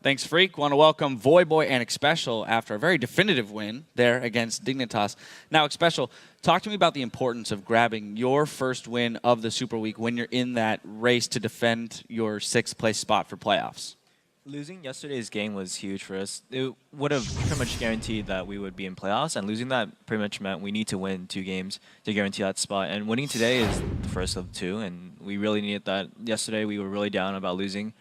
Thanks, Freak. Want to welcome Voyboy and Xpecial after a very definitive win there against Dignitas. Now, Xpecial, talk to me about the importance of grabbing your first win of the Super Week when you're in that race to defend your 6th place spot for playoffs. Losing yesterday's game was huge for us. It would have pretty much guaranteed that we would be in playoffs, and losing that pretty much meant we need to win 2 games to guarantee that spot. And winning today is the first of 2, and we really needed that. Yesterday we were really down about losing,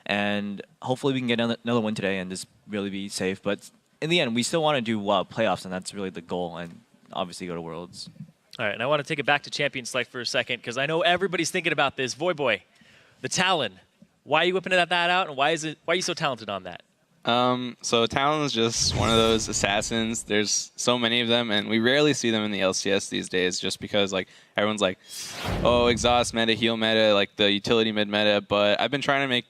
and hopefully we can get another win today and just really be safe. But in the end, we still want to do playoffs, and that's really the goal, and obviously go to Worlds. All right, and I want to take it back to Champion Select for a second, because I know everybody's thinking about this. Voyboy, the Talon. Why are you whipping that out, and why are you so talented on that? So Talon's just one of those assassins. There's so many of them, and we rarely see them in the LCS these days just because like everyone's like, oh, exhaust meta, heal meta, like the utility mid meta. But I've been trying to make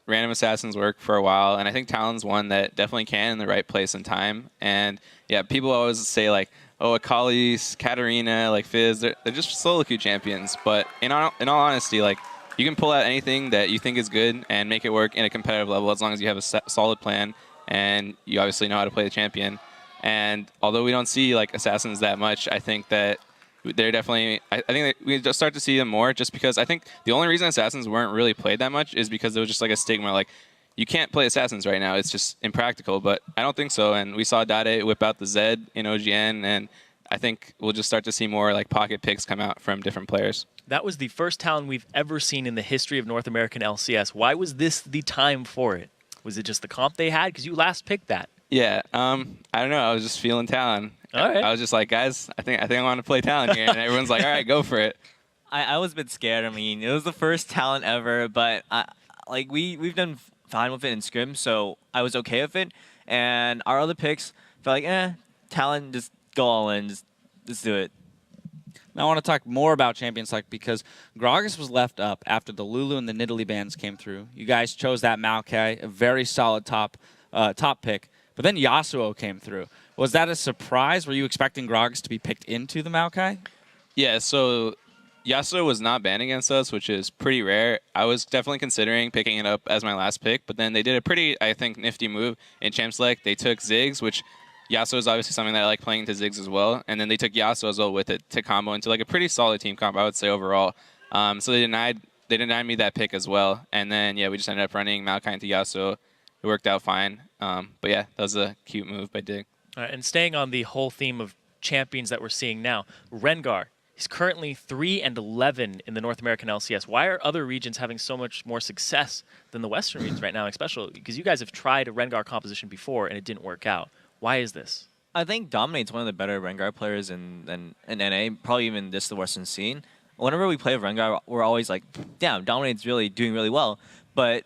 random assassins work for a while, and I think Talon's one that definitely can in the right place and time. And yeah, people always say like, oh, Akali, Katarina, like Fizz, they're just solo queue champions. But in all honesty, like, you can pull out anything that you think is good and make it work in a competitive level as long as you have a solid plan and you obviously know how to play the champion. And although we don't see like assassins that much, I think that they're definitely, I think that we just start to see them more just because I think the only reason assassins weren't really played that much is because there was just like a stigma, like you can't play assassins right now. It's just impractical, but I don't think so. And we saw Dade whip out the Zed in OGN, and I think we'll just start to see more like pocket picks come out from different players. That was the first Talon we've ever seen in the history of North American LCS. Why was this the time for it? Was it just the comp they had? Because you last picked that. Yeah, I don't know. I was just feeling Talon. All right. I was just like, guys, I think I want to play Talon here, and everyone's like, all right, go for it. I was a bit scared. I mean, it was the first Talon ever, but like we've done fine with it in scrim, so I was okay with it. And our other picks felt like, Talon, just go all in, just do it. Now I want to talk more about Champion Select because Gragas was left up after the Lulu and the Nidalee bans came through. You guys chose that Maokai, a very solid top pick, but then Yasuo came through. Was that a surprise? Were you expecting Gragas to be picked into the Maokai? Yeah, so Yasuo was not banned against us, which is pretty rare. I was definitely considering picking it up as my last pick, but then they did a pretty, I think, nifty move in Champ Select. They took Ziggs, which Yasuo is obviously something that I like playing into Ziggs as well, and then they took Yasuo as well with it to combo into like a pretty solid team combo, I would say overall. So they denied me that pick as well, and then yeah, we just ended up running Maokai into Yasuo. It worked out fine, but yeah, that was a cute move by Dig. All right, and staying on the whole theme of champions that we're seeing now, Rengar. He's currently 3-11 in the North American LCS. Why are other regions having so much more success than the Western regions right now, especially because you guys have tried a Rengar composition before and it didn't work out. Why is this? I think Dominate's one of the better Rengar players in NA, probably even the Western scene. Whenever we play Rengar, we're always like, damn, Dominate's really doing really well. But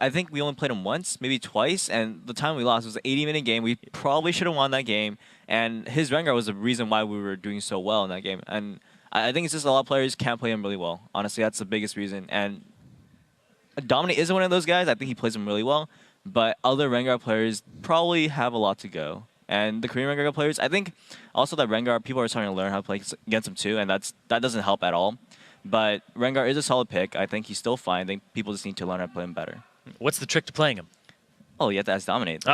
I think we only played him once, maybe twice, and the time we lost was an 80-minute game. We probably should have won that game, and his Rengar was the reason why we were doing so well in that game. And I think it's just a lot of players can't play him really well. Honestly, that's the biggest reason. And Dominate isn't one of those guys. I think he plays him really well. But other Rengar players probably have a lot to go. And the Korean Rengar players, I think also that Rengar, people are starting to learn how to play against him too, and that doesn't help at all. But Rengar is a solid pick. I think he's still fine. I think people just need to learn how to play him better. What's the trick to playing him? Oh, you have to ask Dominate. You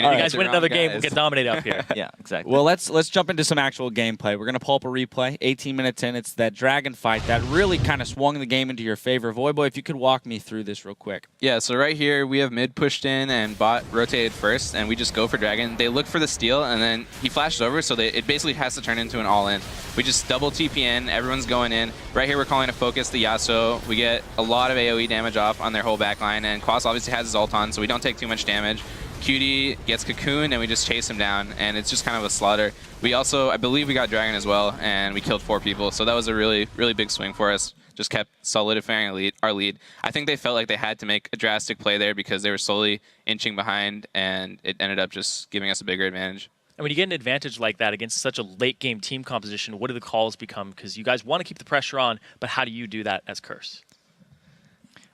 guys win another game, we'll get Dominate up here. Yeah, exactly. Well, let's jump into some actual gameplay. We're going to pull up a replay, 18 minutes in. It's that dragon fight that really kind of swung the game into your favor. Voyboy, if you could walk me through this real quick. Yeah, so right here we have mid pushed in and bot rotated first, and we just go for dragon. They look for the steal, and then he flashes over, so it basically has to turn into an all-in. We just double TPN, everyone's going in. Right here we're calling a focus the Yasuo. We get a lot of AoE damage off on their whole backline, and Quas obviously has his ult on, so we don't take too much damage. QD gets cocooned, and we just chase him down, and it's just kind of a slaughter. We also, I believe we got dragon as well, and we killed 4 people, so that was a really, really big swing for us. Just kept solidifying our lead. I think they felt like they had to make a drastic play there because they were slowly inching behind, and it ended up just giving us a bigger advantage. And when you get an advantage like that against such a late-game team composition, what do the calls become? Because you guys want to keep the pressure on, but how do you do that as Curse?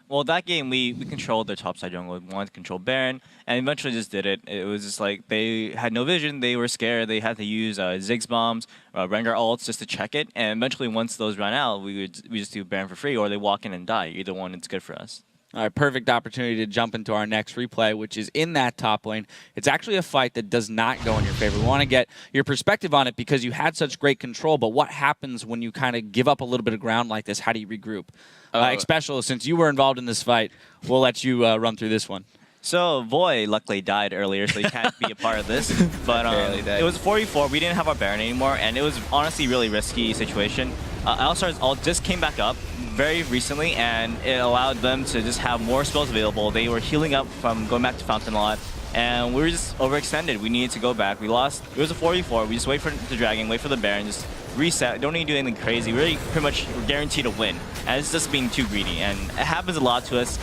Well, that game, we controlled their top side jungle. We wanted to control Baron, and eventually just did it. It was just like they had no vision. They were scared. They had to use Ziggs bombs, Rengar ults just to check it. And eventually, once those ran out, we just do Baron for free, or they walk in and die. Either one, it's good for us. All right, perfect opportunity to jump into our next replay, which is in that top lane. It's actually a fight that does not go in your favor. We want to get your perspective on it because you had such great control, but what happens when you kind of give up a little bit of ground like this? How do you regroup? Especially since you were involved in this fight, we'll let you run through this one. So Voy luckily died earlier, so he can't be a part of this. But it was 4v4. We didn't have our Baron anymore, and it was honestly a really risky situation. Alistar's ult just came back up very recently, and it allowed them to just have more spells available. They were healing up from going back to Fountain a lot, and we were just overextended. We needed to go back. We lost. It was a 4v4. We just wait for the Dragon, wait for the Baron, just reset. Don't need to do anything crazy. Really, pretty much guaranteed to win. And it's just being too greedy, and it happens a lot to us.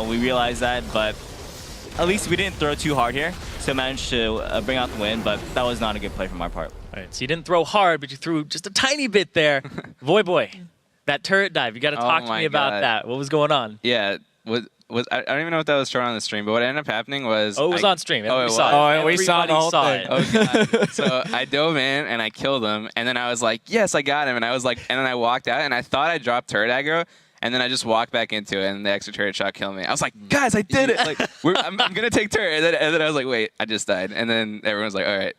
We realize that, but at least we didn't throw too hard here, so managed to bring out the win, but that was not a good play from our part. All right, so you didn't throw hard, but you threw just a tiny bit there. Boy, that turret dive, you got to talk to me about that. What was going on? Yeah, I don't even know if that was shown on the stream, but what ended up happening was... Oh, it was on stream. Oh, it was? Saw it. We saw the whole thing. Oh, God. So I dove in and I killed him, and then I was like, yes, I got him. And I was like, and then I walked out and I thought I dropped turret aggro, and then I just walked back into it, and the extra turret shot killed me. I was like, guys, I did it! Like, I'm gonna take turret, and then I was like, wait, I just died. And then everyone's like, all right,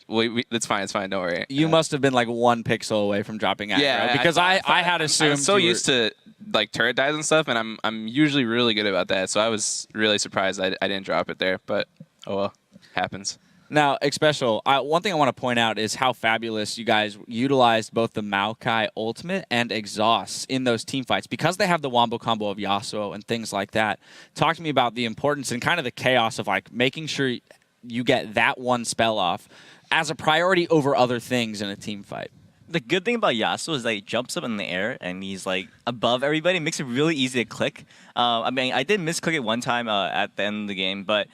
it's fine, don't worry. You must have been like 1 pixel away from dropping aggro. Yeah, because I had assumed. I'm so used to like turret dives and stuff, and I'm usually really good about that. So I was really surprised I didn't drop it there, but oh well, happens. Now, Xpecial, one thing I want to point out is how fabulous you guys utilized both the Maokai Ultimate and Exhaust in those team fights because they have the wombo combo of Yasuo and things like that. Talk to me about the importance and kind of the chaos of like making sure you get that one spell off as a priority over other things in a team fight. The good thing about Yasuo is that he jumps up in the air and he's like above everybody. It makes it really easy to click. I mean, I did misclick it one time at the end of the game, but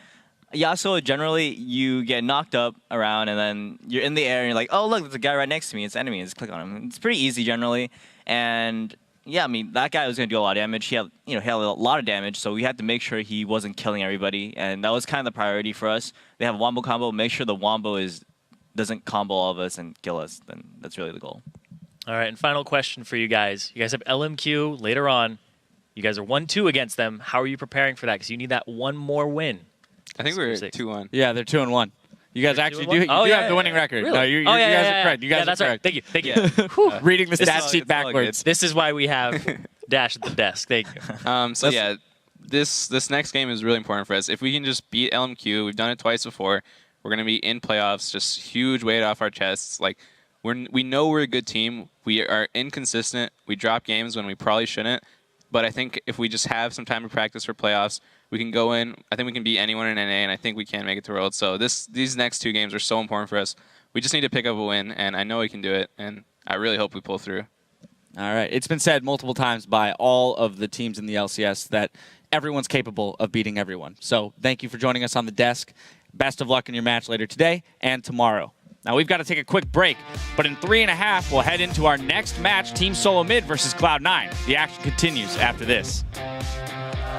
Yasuo, generally, you get knocked up around, and then you're in the air, and you're like, oh, look, there's a guy right next to me. It's an enemy. Just click on him. It's pretty easy, generally. And, yeah, I mean, that guy was going to do a lot of damage. He had a lot of damage, so we had to make sure he wasn't killing everybody, and that was kind of the priority for us. They have a wombo combo. Make sure the wombo doesn't combo all of us and kill us. Then that's really the goal. All right, and final question for you guys. You guys have LMQ later on. You guys are 1-2 against them. How are you preparing for that? Because you need that one more win. I think we're 2-1. Yeah, they're 2-1. You guys actually do have the winning record. Really? No, you guys are correct. You guys that's are correct. right. Thank you. Reading the stat sheet backwards. This is why we have Dash at the desk. Thank you. So yeah, this next game is really important for us. If we can just beat LMQ, we've done it twice before. We're gonna be in playoffs. Just huge weight off our chests. Like we know we're a good team. We are inconsistent. We drop games when we probably shouldn't. But I think if we just have some time to practice for playoffs, we can go in. I think we can beat anyone in NA, and I think we can make it to Worlds. So these next 2 games are so important for us. We just need to pick up a win, and I know we can do it, and I really hope we pull through. All right. It's been said multiple times by all of the teams in the LCS that everyone's capable of beating everyone. So thank you for joining us on the desk. Best of luck in your match later today and tomorrow. Now, we've got to take a quick break, but in 3.5, we'll head into our next match, Team Solo Mid versus Cloud9. The action continues after this.